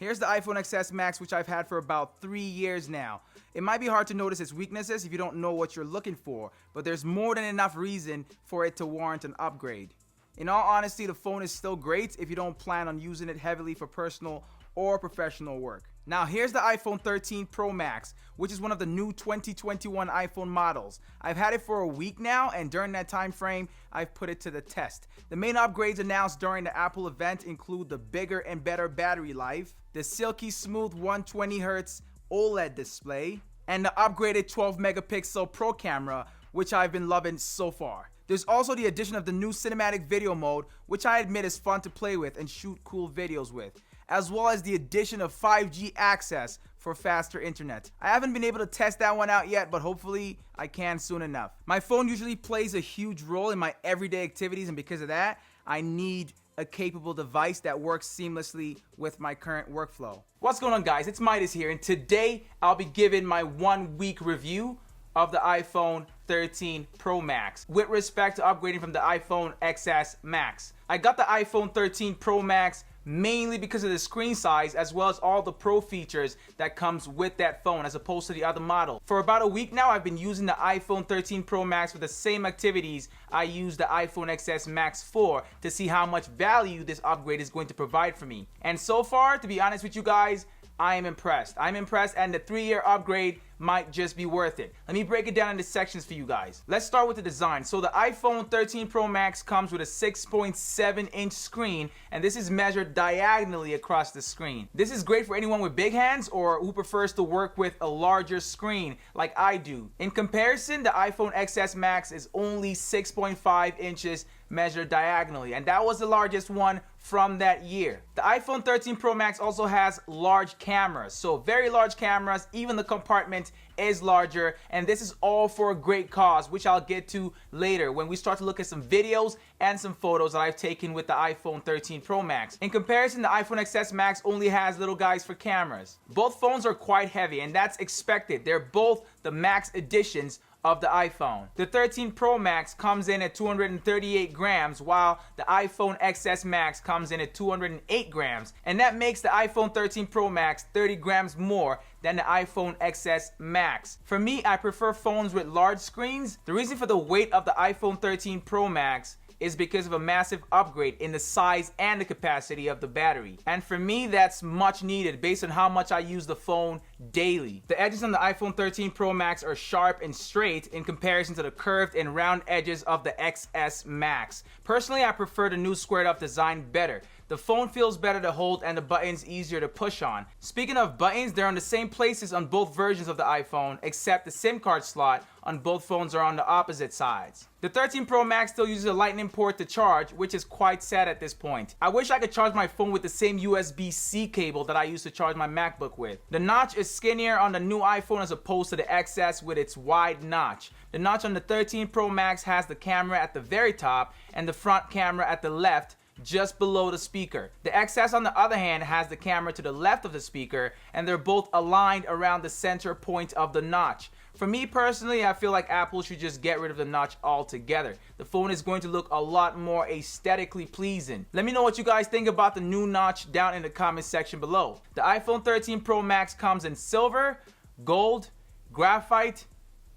Here's the iPhone XS Max, which I've had for about 3 years now. It might be hard to notice its weaknesses if you don't know what you're looking for, but there's more than enough reason for it to warrant an upgrade. In all honesty, the phone is still great if you don't plan on using it heavily for personal or professional work. Now here's the iPhone 13 Pro Max, which is one of the new 2021 iPhone models. I've had it for a week now, and during that time frame, I've put it to the test. The main upgrades announced during the Apple event include the bigger and better battery life, the silky smooth 120Hz OLED display, and the upgraded 12 megapixel Pro camera, which I've been loving so far. There's also the addition of the new cinematic video mode, which I admit is fun to play with and shoot cool videos with, as well as the addition of 5G access for faster internet. I haven't been able to test that one out yet, but hopefully I can soon enough. My phone usually plays a huge role in my everyday activities, and because of that, I need a capable device that works seamlessly with my current workflow. What's going on, guys? It's Midas here, and today I'll be giving my 1 week review of the iPhone 13 Pro Max with respect to upgrading from the iPhone XS Max. I got the iPhone 13 Pro Max mainly because of the screen size as well as all the pro features that comes with that phone as opposed to the other model. For about a week now, I've been using the iPhone 13 Pro Max for the same activities I used the iPhone XS Max for, to see how much value this upgrade is going to provide for me. And so far, to be honest with you guys, I am impressed. I'm impressed, and the 3-year upgrade might just be worth it. Let me break it down into sections for you guys. Let's start with the design. So the iPhone 13 Pro Max comes with a 6.7-inch screen, and this is measured diagonally across the screen. This is great for anyone with big hands or who prefers to work with a larger screen like I do. In comparison, the iPhone XS Max is only 6.5 inches measured diagonally, and that was the largest one from that year. The iPhone 13 Pro Max also has large cameras, so very large cameras. Even the compartment is larger, and this is all for a great cause, which I'll get to later when we start to look at some videos and some photos that I've taken with the iPhone 13 Pro Max. In comparison, the iPhone XS Max only has little guys for cameras. Both phones are quite heavy, and that's expected. They're both the Max editions of the iPhone. The 13 Pro Max comes in at 238 grams, while the iPhone XS Max comes in at 208 grams, and that makes the iPhone 13 Pro Max 30 grams more than the iPhone XS Max. For me, I prefer phones with large screens. The reason for the weight of the iPhone 13 Pro Max is because of a massive upgrade in the size and the capacity of the battery. And for me, that's much needed based on how much I use the phone daily. The edges on the iPhone 13 Pro Max are sharp and straight in comparison to the curved and round edges of the XS Max. Personally, I prefer the new squared up design better. The phone feels better to hold and the buttons easier to push on. Speaking of buttons, they're on the same places on both versions of the iPhone, except the SIM card slot on both phones are on the opposite sides. The 13 Pro Max still uses a lightning port to charge, which is quite sad at this point. I wish I could charge my phone with the same USB-C cable that I used to charge my MacBook with. The notch is skinnier on the new iPhone as opposed to the XS with its wide notch. The notch on the 13 Pro Max has the camera at the very top and the front camera at the left, just below the speaker. The XS, on the other hand, has the camera to the left of the speaker, and they're both aligned around the center point of the notch. For me personally, I feel like Apple should just get rid of the notch altogether. The phone is going to look a lot more aesthetically pleasing. Let me know what you guys think about the new notch down in the comment section below. The iPhone 13 Pro Max comes in silver, gold, graphite,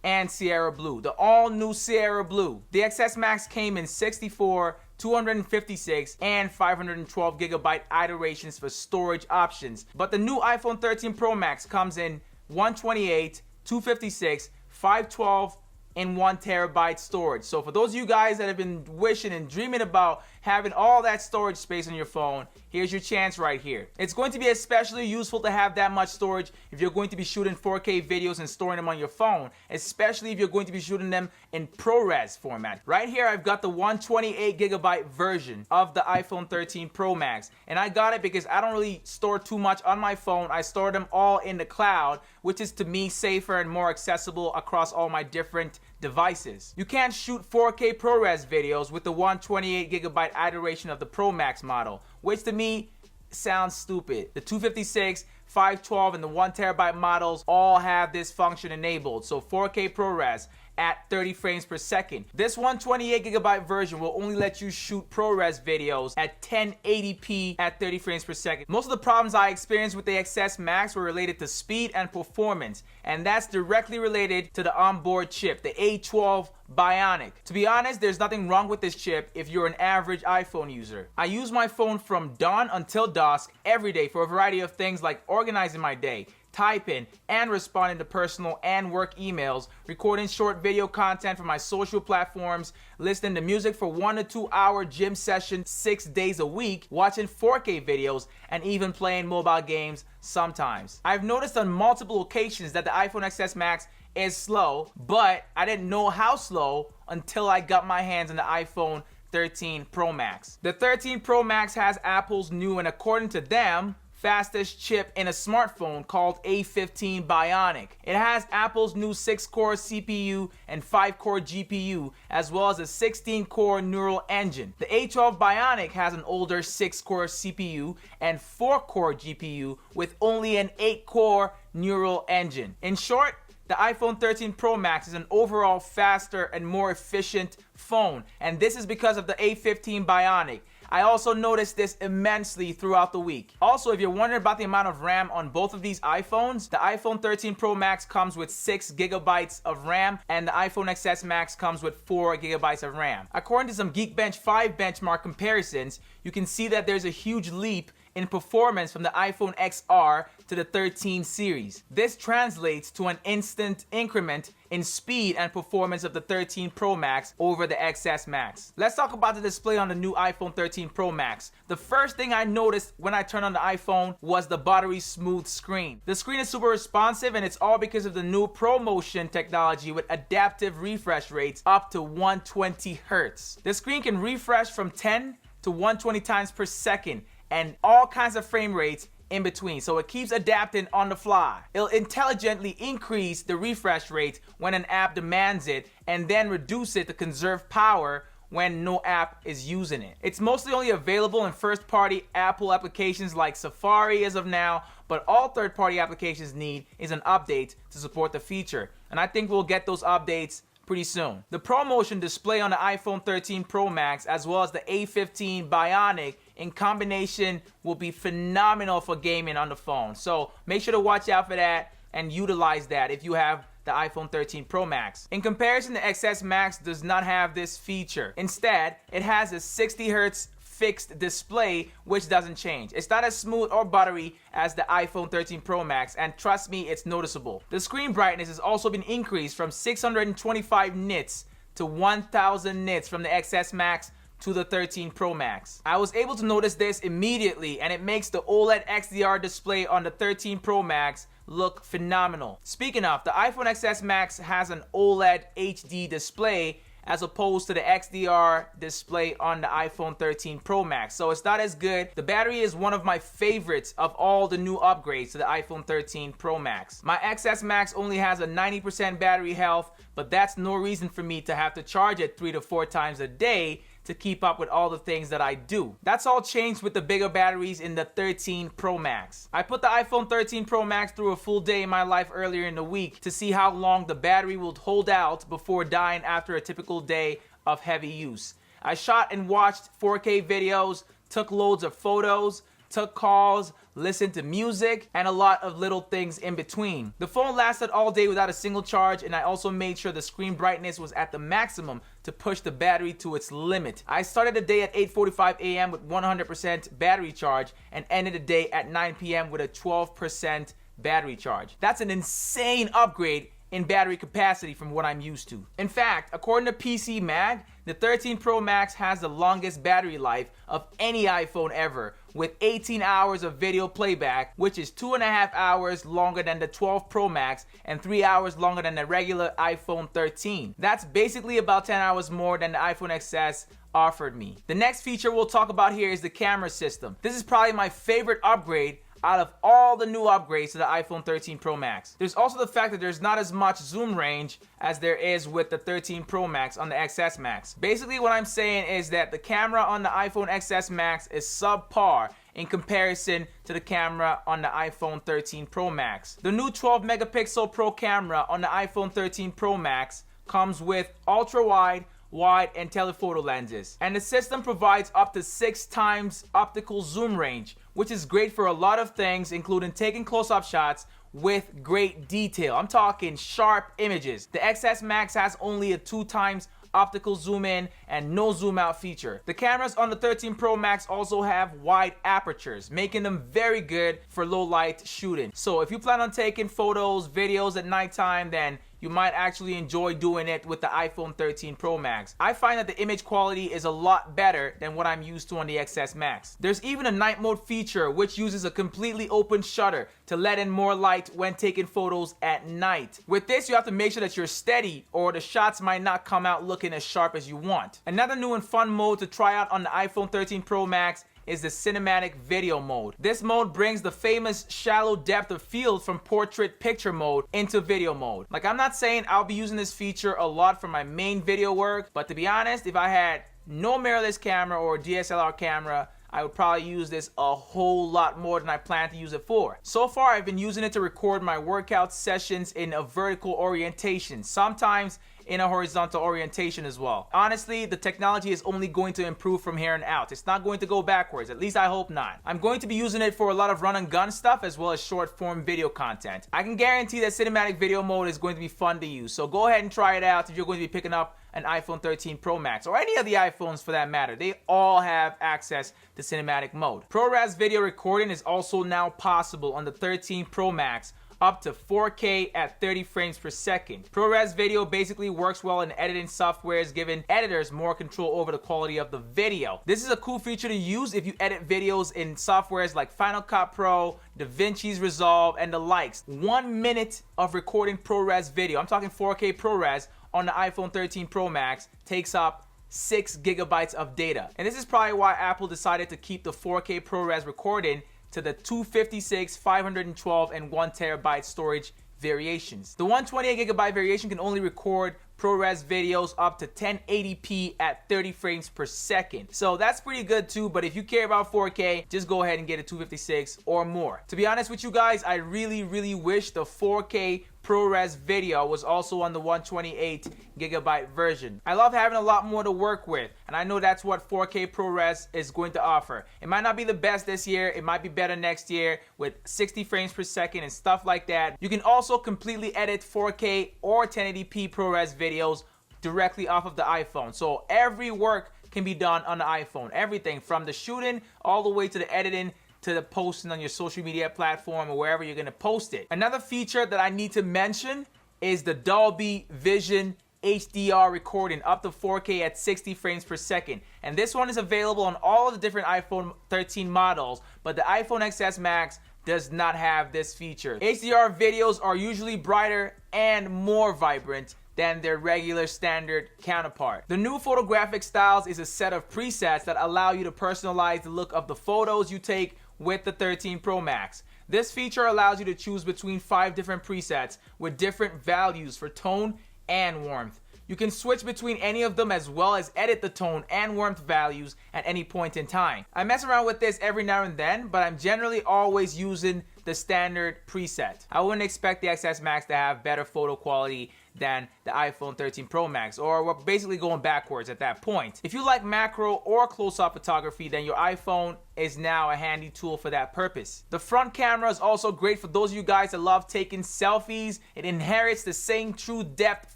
and Sierra Blue, the all-new Sierra Blue. The XS Max came in 64, 256, and 512 gigabyte iterations for storage options, but the new iPhone 13 Pro Max comes in 128, 256, 512, and 1 terabyte storage. So for those of you guys that have been wishing and dreaming about having all that storage space on your phone, here's your chance right here. It's going to be especially useful to have that much storage if you're going to be shooting 4K videos and storing them on your phone, especially if you're going to be shooting them in ProRes format. Right here, I've got the 128 gigabyte version of the iPhone 13 Pro Max, and I got it because I don't really store too much on my phone. I store them all in the cloud, which is to me safer and more accessible across all my different devices. You can't shoot 4K ProRes videos with the 128 gigabyte iteration of the Pro Max model, which to me sounds stupid. The 256, 512, and the 1TB models all have this function enabled. So 4K ProRes at 30 frames per second. This 128GB version will only let you shoot ProRes videos at 1080p at 30 frames per second. Most of the problems I experienced with the XS Max were related to speed and performance, and that's directly related to the onboard chip, the A12 Bionic. To be honest, there's nothing wrong with this chip if you're an average iPhone user. I use my phone from dawn until dusk every day for a variety of things like organizing my day, typing and responding to personal and work emails, recording short video content for my social platforms, listening to music for 1 to 2 hour gym sessions 6 days a week, watching 4K videos, and even playing mobile games sometimes. I've noticed on multiple occasions that the iPhone XS Max is slow, but I didn't know how slow until I got my hands on the iPhone 13 Pro Max. The 13 Pro Max has Apple's new, and according to them, fastest chip in a smartphone called A15 Bionic. It has Apple's new 6-core CPU and 5-core GPU, as well as a 16-core neural engine. The A12 Bionic has an older 6-core CPU and 4-core GPU with only an 8-core neural engine. In short, the iPhone 13 Pro Max is an overall faster and more efficient phone, and this is because of the A15 Bionic. I also noticed this immensely throughout the week. Also, if you're wondering about the amount of RAM on both of these iPhones, the iPhone 13 Pro Max comes with 6GB of RAM, and the iPhone XS Max comes with 4GB of RAM. According to some Geekbench 5 benchmark comparisons, you can see that there's a huge leap in performance from the iPhone XR to the 13 series. This translates to an instant increment in speed and performance of the 13 Pro Max over the XS Max. Let's talk about the display on the new iPhone 13 Pro Max. The first thing I noticed when I turned on the iPhone was the buttery smooth screen. The screen is super responsive, and it's all because of the new ProMotion technology with adaptive refresh rates up to 120 Hz. The screen can refresh from 10 to 120 times per second, and all kinds of frame rates in between, so it keeps adapting on the fly. It'll intelligently increase the refresh rate when an app demands it, and then reduce it to conserve power when no app is using it. It's mostly only available in first-party Apple applications like Safari as of now, but all third-party applications need is an update to support the feature, and I think we'll get those updates pretty soon. The ProMotion display on the iPhone 13 Pro Max, as well as the A15 Bionic, in combination will be phenomenal for gaming on the phone. So make sure to watch out for that and utilize that if you have the iPhone 13 Pro Max. In comparison, the XS Max does not have this feature. Instead, it has a 60 Hz fixed display, which doesn't change. It's not as smooth or buttery as the iPhone 13 Pro Max, and trust me, it's noticeable. The screen brightness has also been increased from 625 nits to 1000 nits from the XS Max to the 13 Pro Max. I was able to notice this immediately, and it makes the OLED XDR display on the 13 Pro Max look phenomenal. Speaking of, the iPhone XS Max has an OLED HD display as opposed to the XDR display on the iPhone 13 Pro Max. So it's not as good. The battery is one of my favorites of all the new upgrades to the iPhone 13 Pro Max. My XS Max only has a 90% battery health, but that's no reason for me to have to charge it 3 to 4 times a day to keep up with all the things that I do. That's all changed with the bigger batteries in the 13 Pro Max. I put the iPhone 13 Pro Max through a full day in my life earlier in the week to see how long the battery will hold out before dying after a typical day of heavy use. I shot and watched 4K videos, took loads of photos, took calls, listened to music, and a lot of little things in between. The phone lasted all day without a single charge, and I also made sure the screen brightness was at the maximum to push the battery to its limit. I started the day at 8:45 a.m. with 100% battery charge and ended the day at 9 p.m. with a 12% battery charge. That's an insane upgrade in battery capacity from what I'm used to. In fact, according to PC Mag, the 13 Pro Max has the longest battery life of any iPhone ever, with 18 hours of video playback, which is 2.5 hours longer than the 12 Pro Max and 3 hours longer than the regular iPhone 13. That's basically about 10 hours more than the iPhone XS offered me. The next feature we'll talk about here is the camera system. This is probably my favorite upgrade out of all the new upgrades to the iPhone 13 Pro Max. There's also the fact that there's not as much zoom range as there is with the 13 Pro Max on the XS Max. Basically what I'm saying is that the camera on the iPhone XS Max is subpar in comparison to the camera on the iPhone 13 Pro Max. The new 12 megapixel Pro camera on the iPhone 13 Pro Max comes with ultra-wide, wide, and telephoto lenses. And the system provides up to 6 times optical zoom range, which is great for a lot of things, including taking close-up shots with great detail. I'm talking sharp images. The XS Max has only a 2 times optical zoom in and no zoom out feature. The cameras on the 13 Pro Max also have wide apertures, making them very good for low light shooting. So if you plan on taking photos, videos at nighttime, then you might actually enjoy doing it with the iPhone 13 Pro Max. I find that the image quality is a lot better than what I'm used to on the XS Max. There's even a night mode feature which uses a completely open shutter to let in more light when taking photos at night. With this, you have to make sure that you're steady or the shots might not come out looking as sharp as you want. Another new and fun mode to try out on the iPhone 13 Pro Max is the cinematic video mode. This mode brings the famous shallow depth of field from portrait picture mode into video mode. Like, I'm not saying I'll be using this feature a lot for my main video work, but to be honest, if I had no mirrorless camera or DSLR camera, I would probably use this a whole lot more than I plan to use it for. So far, I've been using it to record my workout sessions in a vertical orientation, sometimes in a horizontal orientation as well. Honestly, the technology is only going to improve from here on out. It's not going to go backwards, at least I hope not. I'm going to be using it for a lot of run and gun stuff as well as short form video content. I can guarantee that cinematic video mode is going to be fun to use, so go ahead and try it out if you're going to be picking up an iPhone 13 Pro Max or any of the iPhones for that matter. They all have access to cinematic mode. ProRes video recording is also now possible on the 13 Pro Max, up to 4K at 30 frames per second. ProRes video basically works well in editing softwares, giving editors more control over the quality of the video. This is a cool feature to use if you edit videos in softwares like Final Cut Pro, DaVinci's Resolve, and the likes. 1 minute of recording ProRes video, I'm talking 4K ProRes, on the iPhone 13 Pro Max takes up 6 gigabytes of data. And this is probably why Apple decided to keep the 4K ProRes recording to the 256, 512, and 1 terabyte storage variations. The 128 gigabyte variation can only record ProRes videos up to 1080p at 30 frames per second. So that's pretty good too, but if you care about 4K, just go ahead and get a 256 or more. To be honest with you guys, I really wish the 4K ProRes video was also on the 128 gigabyte version. I love having a lot more to work with, and I know that's what 4K ProRes is going to offer. It might not be the best this year, it might be better next year with 60 frames per second and stuff like that. You can also completely edit 4K or 1080p ProRes videos directly off of the iPhone. So every work can be done on the iPhone. Everything from the shooting all the way to the editing to the posting on your social media platform or wherever you're going to post it. Another feature that I need to mention is the Dolby Vision HDR recording up to 4K at 60 frames per second. And this one is available on all of the different iPhone 13 models, but the iPhone XS Max does not have this feature. HDR videos are usually brighter and more vibrant than their regular standard counterpart. The new photographic styles is a set of presets that allow you to personalize the look of the photos you take with the 13 Pro Max. This feature allows you to choose between 5 different presets with different values for tone and warmth. You can switch between any of them as well as edit the tone and warmth values at any point in time. I mess around with this every now and then, but I'm generally always using the standard preset. I wouldn't expect the XS Max to have better photo quality than the iPhone 13 Pro Max, or we're basically going backwards at that point. If you like macro or close-up photography, then your iPhone is now a handy tool for that purpose. The front camera is also great for those of you guys that love taking selfies. It inherits the same true depth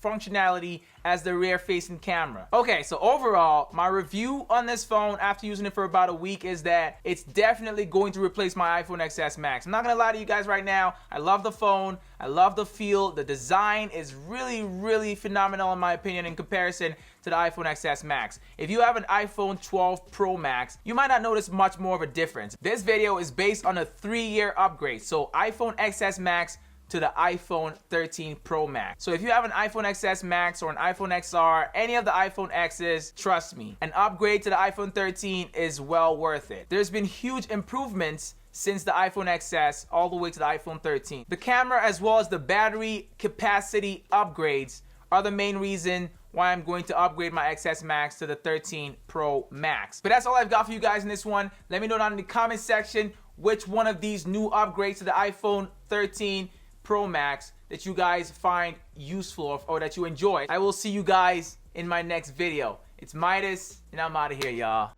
functionality as the rear-facing camera. Okay, so overall, my review on this phone after using it for about a week is that it's definitely going to replace my iPhone XS Max. I'm not gonna lie to you guys right now. I love the phone. I love the feel. The design is really phenomenal in my opinion in comparison to the iPhone XS Max. If you have an iPhone 12 Pro Max, you might not notice much more of a difference. This video is based on a 3-year upgrade, so iPhone XS Max to the iPhone 13 Pro Max. So if you have an iPhone XS Max or an iPhone XR, any of the iPhone X's, trust me, an upgrade to the iPhone 13 is well worth it. There's been huge improvements since the iPhone XS all the way to the iPhone 13. The camera as well as the battery capacity upgrades are the main reason why I'm going to upgrade my XS Max to the 13 Pro Max. But that's all I've got for you guys in this one. Let me know down in the comment section which one of these new upgrades to the iPhone 13 Pro Max that you guys find useful or that you enjoy. I will see you guys in my next video. It's Midas, and I'm out of here, y'all.